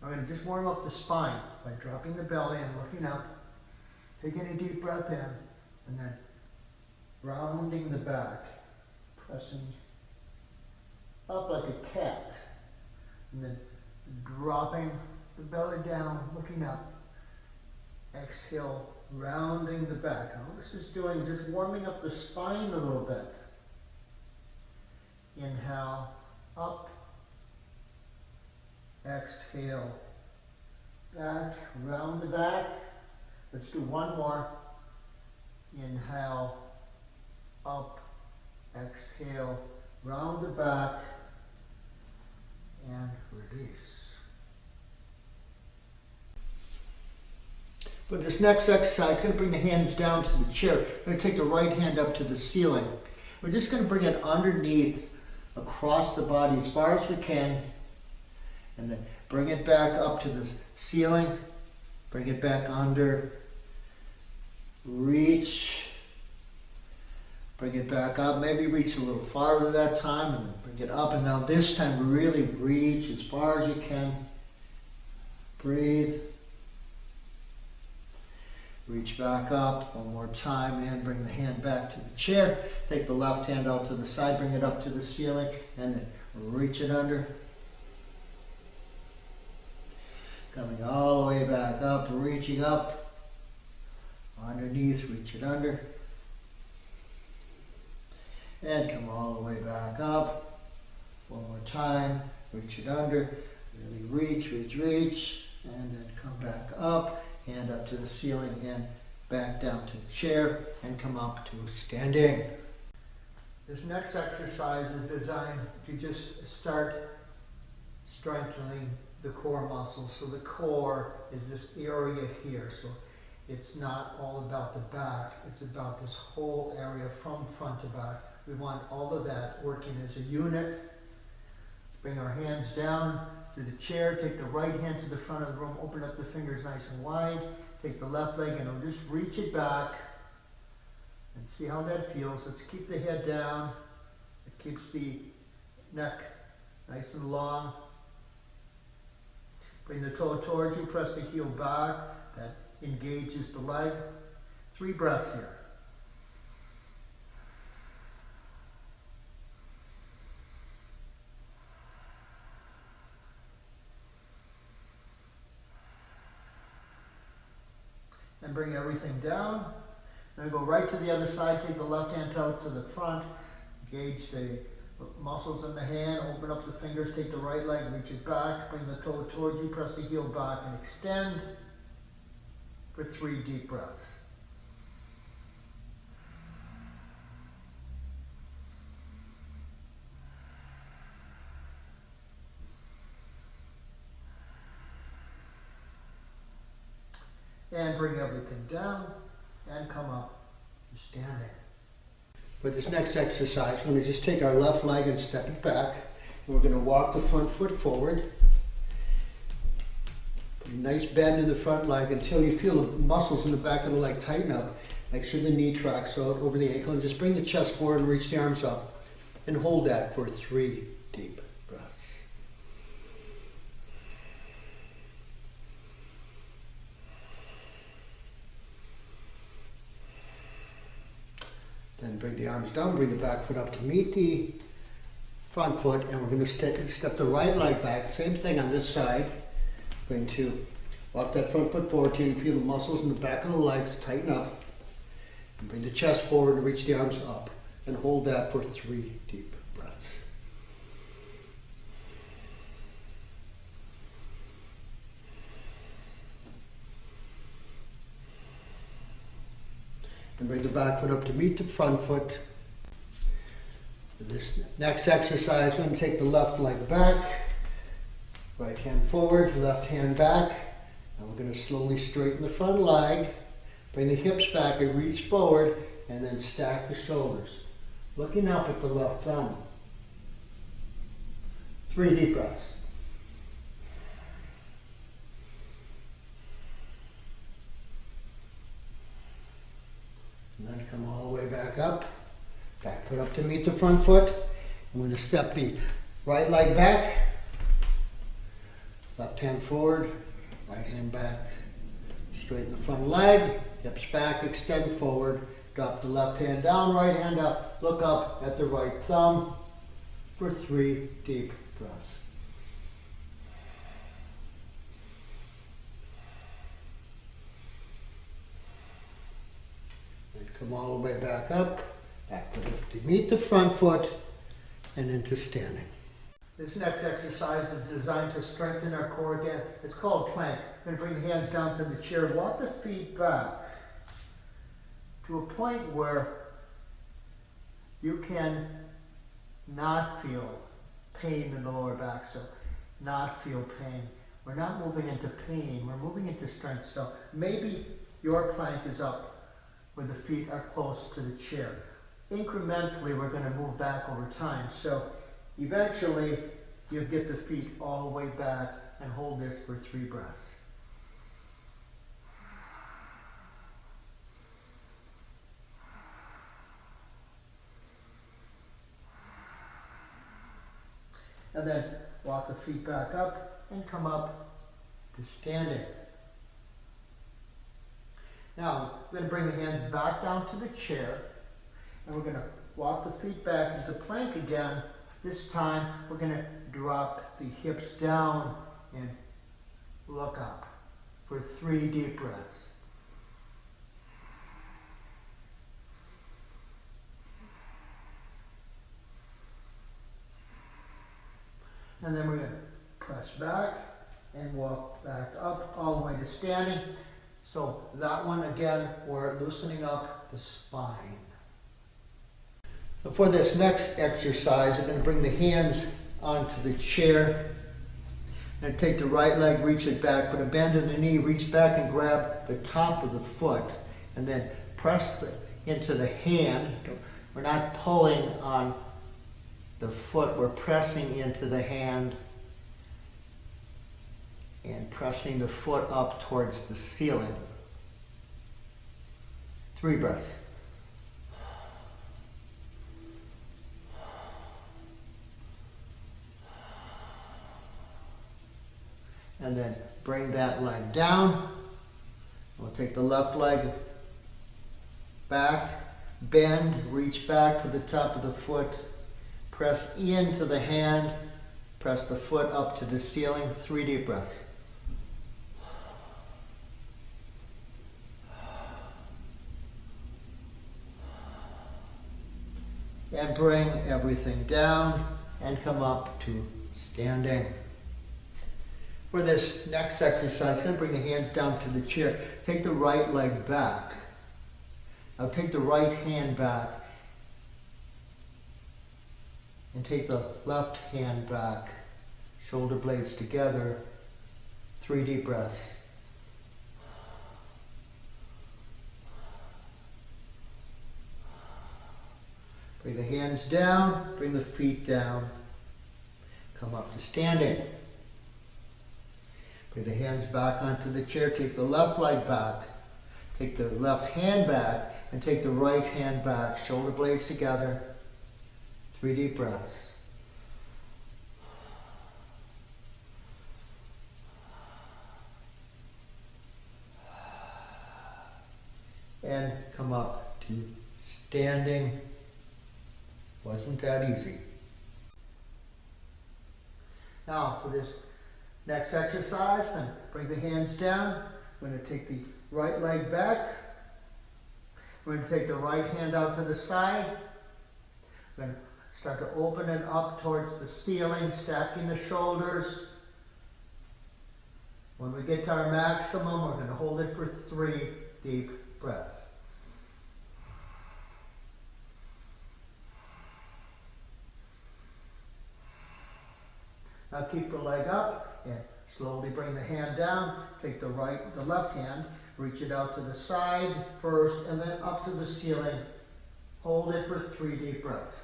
I'm going to just warm up the spine by dropping the belly and looking up, taking a deep breath in, and then rounding the back, pressing up like a cat, and then dropping the belly down, looking up. Exhale, rounding the back. All this is doing, just warming up the spine a little bit. Inhale, up. Exhale, back, round the back. Let's do one more. Inhale, up. Exhale, round the back, and release. For this next exercise, going to bring the hands down to the chair. We're going to take the right hand up to the ceiling. We're just going to bring it underneath, across the body as far as we can, and then bring it back up to the ceiling, bring it back under, reach, bring it back up, maybe reach a little farther that time, and then bring it up, and now this time really reach as far as you can, breathe, reach back up one more time, and bring the hand back to the chair, take the left hand out to the side, bring it up to the ceiling, and then reach it under. Coming all the way back up, reaching up, underneath, reach it under, and come all the way back up, one more time, reach it under, really reach, and then come back up, hand up to the ceiling, and back down to the chair, and come up to standing. This next exercise is designed to just start strengthening the core muscles. So the core is this area here. So it's not all about the back, it's about this whole area from front to back. We want all of that working as a unit. Let's bring our hands down to the chair, take the right hand to the front of the room, open up the fingers nice and wide, take the left leg and we'll just reach it back and see how that feels. Let's keep the head down. It keeps the neck nice and long. Bring the toe towards you, press the heel back. That engages the leg. 3 breaths here. And bring everything down. Then go right to the other side, take the left hand out to the front, engage the muscles in the hand, open up the fingers, take the right leg, reach it back, bring the toe towards you, press the heel back and extend for 3 deep breaths. And bring everything down and come up to standing. For this next exercise, we're going to just take our left leg and step it back. And we're going to walk the front foot forward. Put a nice bend in the front leg until you feel the muscles in the back of the leg tighten up. Make sure the knee tracks out over the ankle and just bring the chest forward and reach the arms up. And hold that for 3 deep breaths. Then bring the arms down, bring the back foot up to meet the front foot, and we're going to step the right leg back. Same thing on this side. Going to walk that front foot forward till you feel the muscles in the back of the legs tighten up. And bring the chest forward and reach the arms up. And hold that for 3 deep breaths. And bring the back foot up to meet the front foot. For this next exercise, we're going to take the left leg back, right hand forward, left hand back, and we're going to slowly straighten the front leg, bring the hips back and reach forward, and then stack the shoulders, looking up at the left thumb. 3 deep breaths. And then come all the way back up. Back foot up to meet the front foot. I'm going to step the right leg back. Left hand forward, right hand back. Straighten the front leg, hips back, extend forward. Drop the left hand down, right hand up. Look up at the right thumb for 3 deep breaths. And come all the way back up, back to meet the front foot, and into standing. This next exercise is designed to strengthen our core again. It's called plank. We're going to bring the hands down to the chair, walk the feet back to a point where you can not feel pain in the lower back, so not feel pain. We're not moving into pain, we're moving into strength. So maybe your plank is up where the feet are close to the chair. Incrementally, we're going to move back over time. So eventually, you get the feet all the way back and hold this for 3 breaths. And then walk the feet back up and come up to standing. Now, we're going to bring the hands back down to the chair, and we're going to walk the feet back into plank again. This time, we're going to drop the hips down and look up for 3 deep breaths. And then we're going to press back and walk back up all the way to standing. So that one again, we're loosening up the spine. For this next exercise, we're going to bring the hands onto the chair and take the right leg, reach it back, put a bend in the knee, reach back and grab the top of the foot, and then press into the hand. We're not pulling on the foot, we're pressing into the hand and pressing the foot up towards the ceiling. 3 breaths. And then bring that leg down. We'll take the left leg back, bend, reach back to the top of the foot, press into the hand, press the foot up to the ceiling. 3 deep breaths. And bring everything down and come up to standing. For this next exercise, I'm going to bring the hands down to the chair. Take the right leg back. Now take the right hand back and take the left hand back. Shoulder blades together. 3 deep breaths. Bring the hands down, bring the feet down. Come up to standing. Bring the hands back onto the chair, take the left leg back, take the left hand back, and take the right hand back, shoulder blades together. 3 deep breaths. And come up to standing. Wasn't that easy? Now for this next exercise, I'm going to bring the hands down. We're going to take the right leg back. We're going to take the right hand out to the side. We're going to start to open it up towards the ceiling, stacking the shoulders. When we get to our maximum, we're going to hold it for 3 deep breaths. Now keep the leg up and slowly bring the hand down. Take the left hand, reach it out to the side first and then up to the ceiling. Hold it for 3 deep breaths.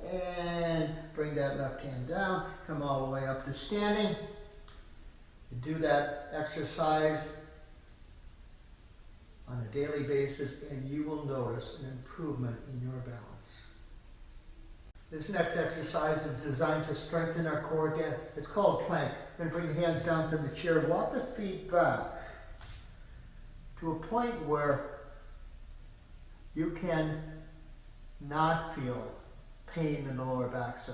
And bring that left hand down. Come all the way up to standing. Do that exercise on a daily basis, and you will notice an improvement in your balance. This next exercise is designed to strengthen our core again. It's called plank. We're going to bring the hands down to the chair, walk the feet back to a point where you can not feel pain in the lower back, so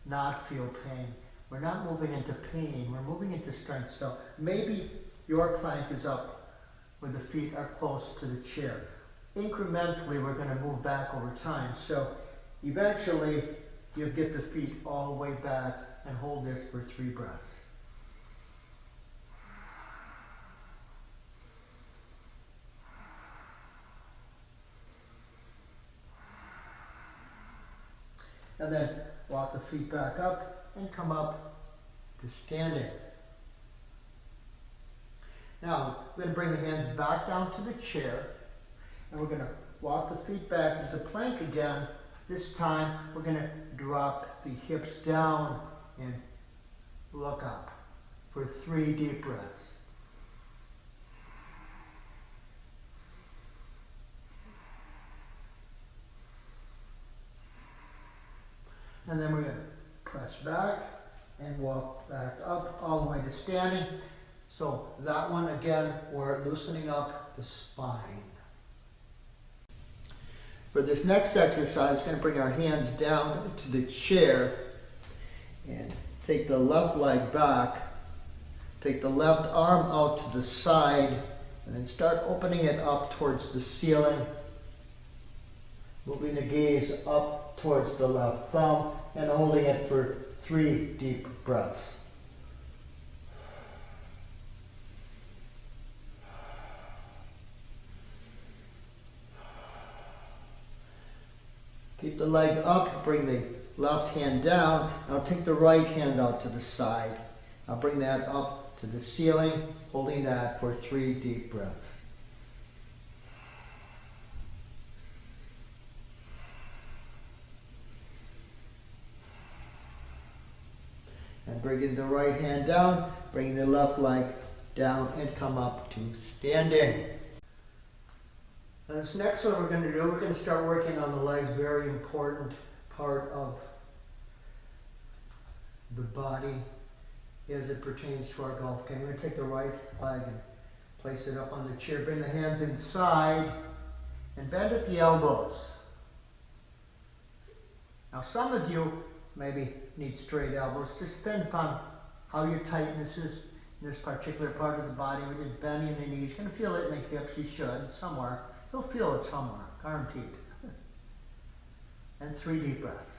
not feel pain. We're not moving into pain, we're moving into strength. So maybe your plank is up where the feet are close to the chair. Incrementally, we're going to move back over time. So eventually, you'll get the feet all the way back and hold this for 3 breaths. And then walk the feet back up and come up to standing. Now, we're going to bring the hands back down to the chair, and we're going to walk the feet back into plank again. This time, we're going to drop the hips down and look up for 3 deep breaths. And then we're going to press back and walk back up all the way to standing. So that one again, we're loosening up the spine. For this next exercise, we're going to bring our hands down to the chair and take the left leg back, take the left arm out to the side, and then start opening it up towards the ceiling, moving the gaze up towards the left thumb and holding it for 3 deep breaths. Keep the leg up, bring the left hand down. Now take the right hand out to the side. Now bring that up to the ceiling, holding that for 3 deep breaths. And bringing the right hand down, bring the left leg down and come up to standing. Now this next one we're going to do, we're going to start working on the legs, very important part of the body as it pertains to our golf game. I'm going to take the right leg and place it up on the chair, bring the hands inside and bend at the elbows. Now some of you maybe need straight elbows, just depend upon how your tightness is in this particular part of the body. We're just bending the knees. You're going to feel it in the hips, you should, somewhere. You'll feel it somewhere, guaranteed. And 3 deep breaths.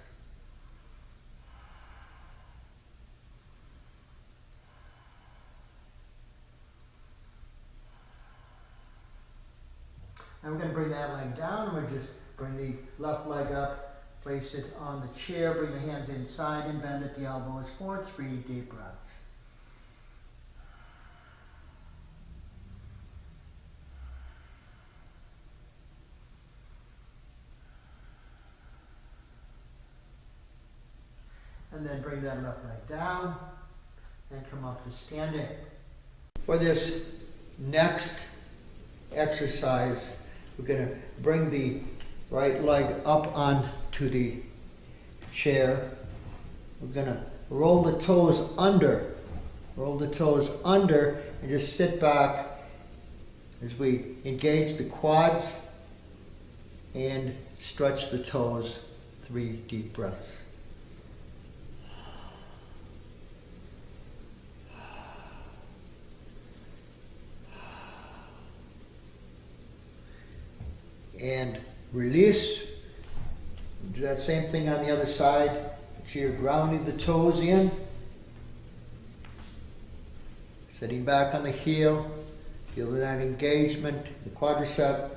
And we're going to bring that leg down. We'll just bring the left leg up, place it on the chair, bring the hands inside and bend at the elbows for 3 deep breaths. And then bring that left leg down and come up to standing. For this next exercise, we're going to bring the right leg up onto the chair. We're going to roll the toes under. Roll the toes under and just sit back as we engage the quads and stretch the toes. 3 deep breaths. And release. Do that same thing on the other side. Make sure you're grounding the toes in. Sitting back on the heel. Feeling that engagement, the quadricep.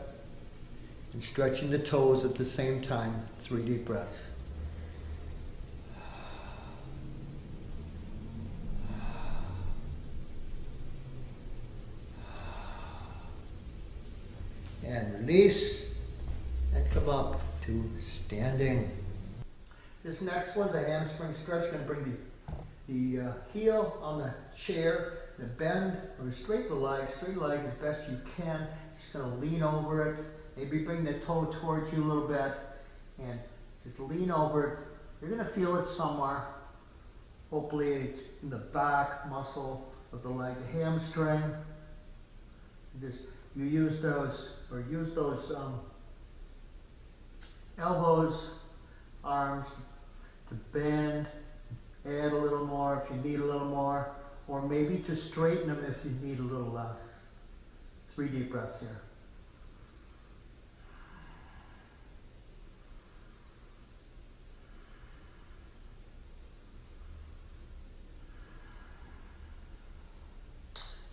And stretching the toes at the same time. 3 deep breaths. And release. And come up to standing. This next one's a hamstring stretch. We're going to bring the heel on the chair, and bend or straighten the leg as best you can. Just going to lean over it. Maybe bring the toe towards you a little bit and just lean over it. You're going to feel it somewhere. Hopefully it's in the back muscle of the leg, the hamstring. You use those elbows, arms to bend, add a little more if you need a little more, or maybe to straighten them if you need a little less. 3 deep breaths here.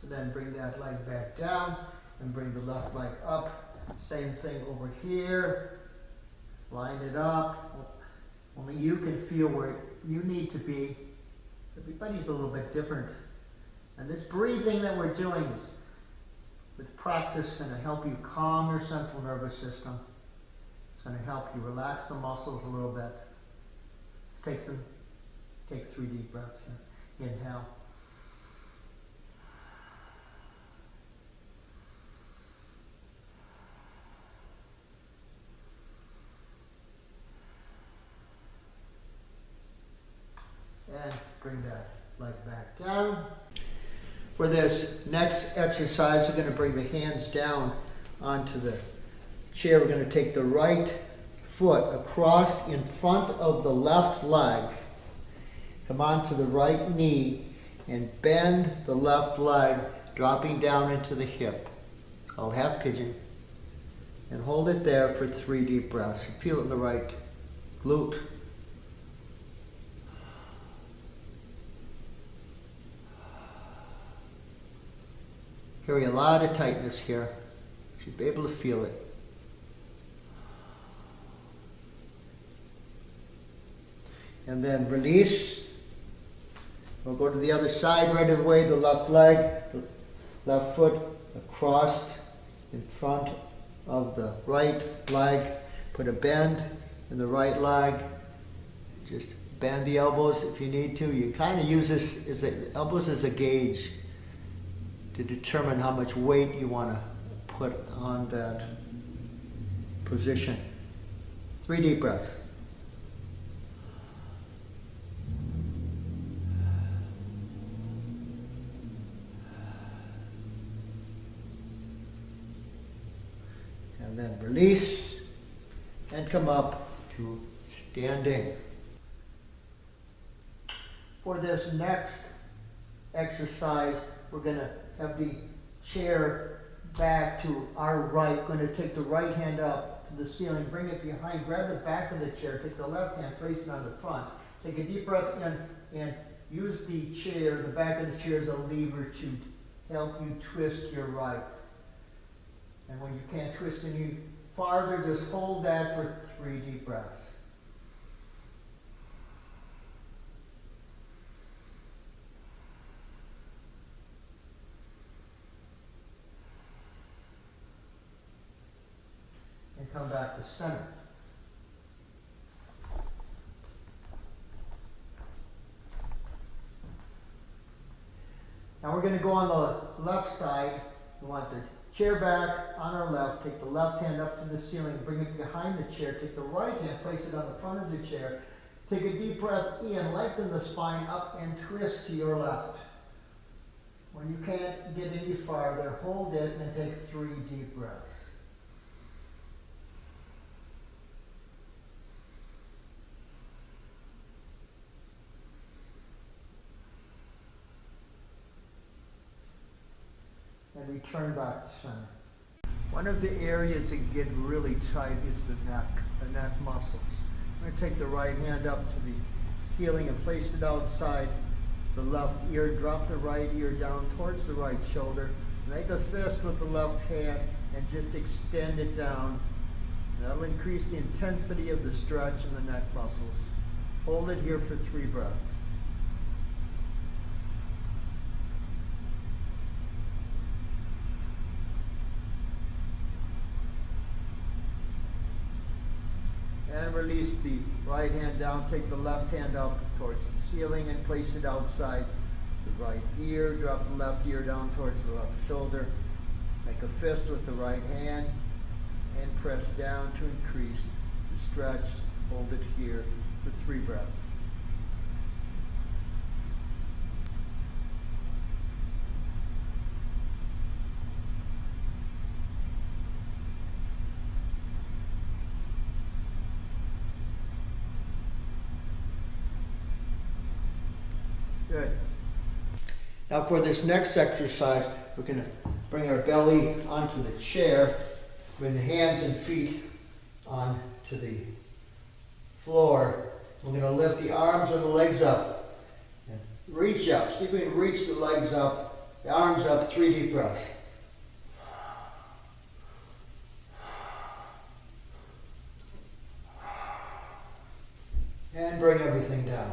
And then bring that leg back down and bring the left leg up. Same thing over here. Line it up. Only you can feel where you need to be. Everybody's a little bit different. And this breathing that we're doing is, with practice, going to help you calm your central nervous system. It's going to help you relax the muscles a little bit. Take 3 deep breaths here. Inhale. And bring that leg back down. For this next exercise, we're going to bring the hands down onto the chair. We're going to take the right foot across in front of the left leg. Come onto the right knee and bend the left leg, dropping down into the hip. It's called half pigeon. And hold it there for 3 deep breaths. You feel it in the right glute. Carry a lot of tightness here. You should be able to feel it. And then release. We'll go to the other side right away. The left leg, the left foot across in front of the right leg. Put a bend in the right leg. Just bend the elbows if you need to. You kind of use this as elbows as a gauge to determine how much weight you want to put on that position. 3 deep breaths. And then release and come up to standing. For this next exercise, we're going to have the chair back to our right. Going to take the right hand up to the ceiling, bring it behind, grab the back of the chair, take the left hand, place it on the front. Take a deep breath in and use the chair, the back of the chair as a lever to help you twist your right. And when you can't twist any farther, just hold that for 3 deep breaths. And come back to center. Now we're going to go on the left side. We want the chair back on our left. Take the left hand up to the ceiling. Bring it behind the chair. Take the right hand, place it on the front of the chair. Take a deep breath in. Lengthen the spine up and twist to your left. When you can't get any farther, hold it and take 3 deep breaths. And return back to center. One of the areas that get really tight is the neck muscles. I'm going to take the right hand up to the ceiling and place it outside the left ear. Drop the right ear down towards the right shoulder. Make a fist with the left hand and just extend it down. That'll increase the intensity of the stretch in the neck muscles. Hold it here for 3 breaths. And release the right hand down. Take the left hand up towards the ceiling and place it outside the right ear. Drop the left ear down towards the left shoulder. Make a fist with the right hand and press down to increase the stretch. Hold it here for 3 breaths. Good. Now for this next exercise, we're going to bring our belly onto the chair, bring the hands and feet onto the floor. We're going to lift the arms and the legs up. And reach up. See if we can reach the legs up, the arms up, 3 deep breaths. And bring everything down.